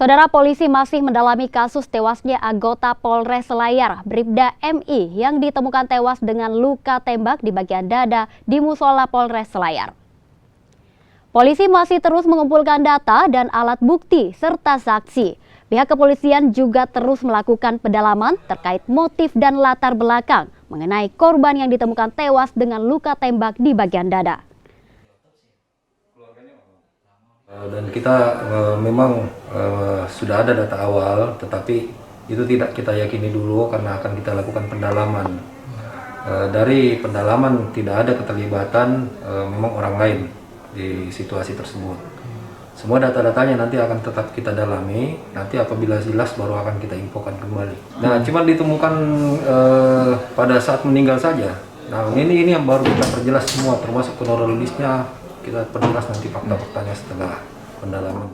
Saudara, polisi masih mendalami kasus tewasnya anggota Polres Selayar, Bribda MI, yang ditemukan tewas dengan luka tembak di bagian dada di musola Polres Selayar. Polisi masih terus mengumpulkan data dan alat bukti serta saksi. Pihak kepolisian juga terus melakukan pendalaman terkait motif dan latar belakang mengenai korban yang ditemukan tewas dengan luka tembak di bagian dada. Dan kita memang sudah ada data awal, tetapi itu tidak kita yakini dulu karena akan kita lakukan pendalaman. Dari pendalaman tidak ada keterlibatan memang orang lain di situasi tersebut. Semua data-datanya nanti akan tetap kita dalami, nanti apabila jelas baru akan kita infokan kembali. Nah, cuma ditemukan pada saat meninggal saja. Nah, ini yang baru kita perjelas semua, termasuk kronologisnya. Kita perjelas nanti fakta-faktanya setelah pendalaman.